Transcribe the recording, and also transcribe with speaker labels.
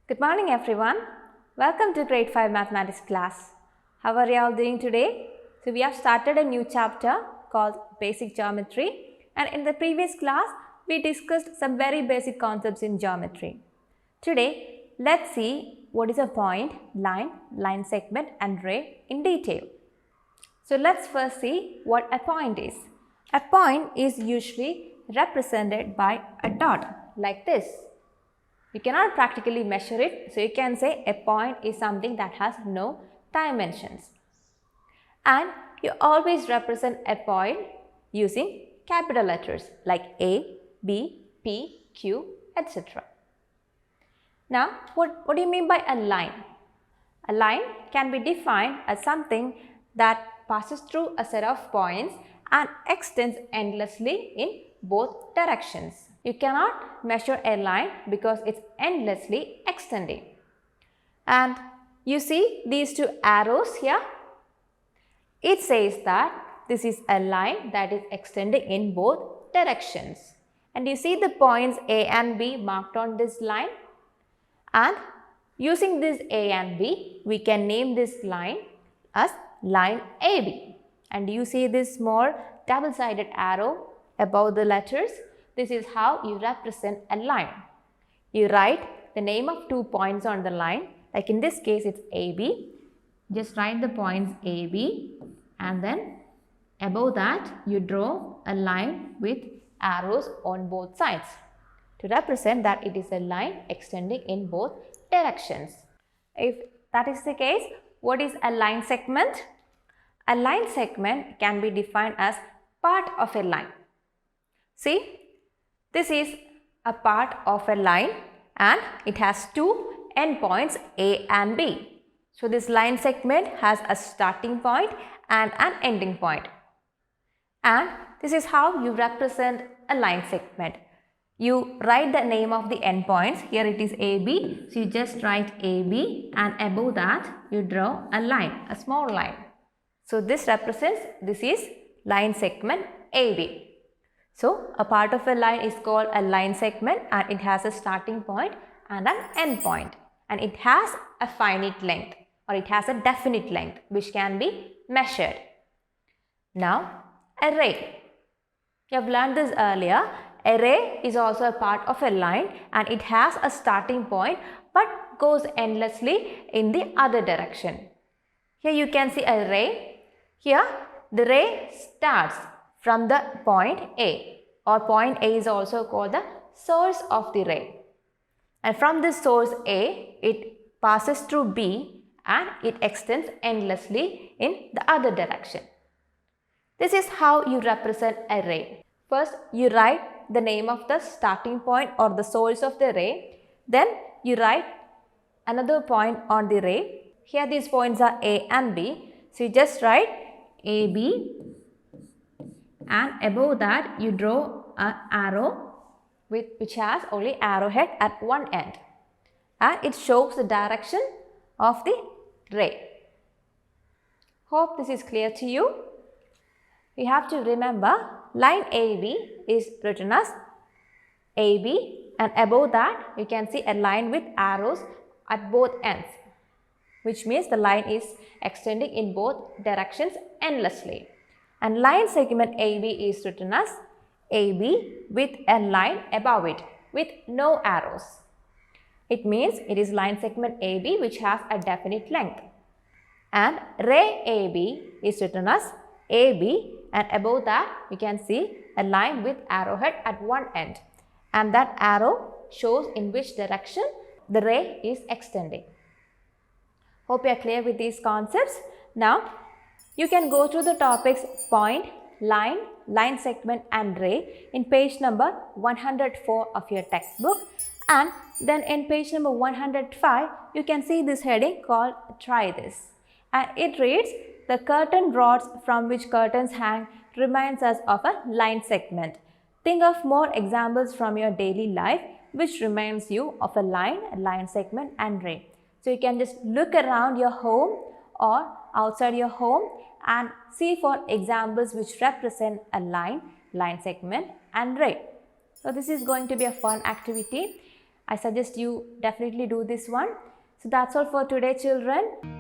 Speaker 1: Good morning everyone. Welcome to grade 5 mathematics class. How are you all doing today? So we have started a new chapter called basic geometry, and in the previous class we discussed some very basic concepts in geometry. Today let's see what is a point, line segment and ray in detail. So let's first see what a point is. A point is usually represented by a dot like this. You cannot practically measure it, so you can say a point is something that has no dimensions. And you always represent a point using capital letters like A, B, P, Q, etc. Now, what do you mean by a line? A line can be defined as something that passes through a set of points and extends endlessly in both directions. You cannot measure a line because it's endlessly extending. And you see these two arrows here? It says that this is a line that is extending in both directions. And you see the points A and B marked on this line? And using this A and B, we can name this line as line AB. And you see this small double-sided arrow above the letters? This is how you represent a line. You write the name of 2 points on the line, like in this case it's AB. Just write the points AB and then above that you draw a line with arrows on both sides to represent that it is a line extending in both directions. If that is the case, what is a line segment? A line segment can be defined as part of a line. See? This is a part of a line and it has 2 endpoints A and B. So this line segment has a starting point and an ending point. And this is how you represent a line segment. You write the name of the endpoints. Here it is AB. So you just write AB and above that you draw a line, a small line. So this represents, this is line segment AB. So, a part of a line is called a line segment and it has a starting point and an end point, and it has a finite length or it has a definite length which can be measured. Now, a ray. You have learned this earlier. A ray is also a part of a line and it has a starting point but goes endlessly in the other direction. Here you can see a ray. Here the ray starts from the point A, or point A is also called the source of the ray. And from this source A, it passes through B and it extends endlessly in the other direction. This is how you represent a ray. First, you write the name of the starting point or the source of the ray. Then you write another point on the ray. Here these points are A and B. So you just write AB and above that you draw an arrow which has only arrowhead at one end and it shows the direction of the ray. Hope this is clear to you. We have to remember line AB is written as AB and above that you can see a line with arrows at both ends, which means the line is extending in both directions endlessly. And line segment AB is written as AB with a line above it with no arrows. It means it is line segment AB which has a definite length. And ray AB is written as AB and above that you can see a line with arrowhead at one end. And that arrow shows in which direction the ray is extending. Hope you are clear with these concepts. Now, you can go through the topics point, line segment and ray in page number 104 of your textbook, and then in page number 105 you can see this heading called try this, and it reads the curtain rods from which curtains hang reminds us of a line segment. Think of more examples from your daily life which reminds you of a line segment and ray. So you can just look around your home or outside your home and see for examples which represent a line segment and ray. So this is going to be a fun activity. I suggest you definitely do this one. So that's all for today, children.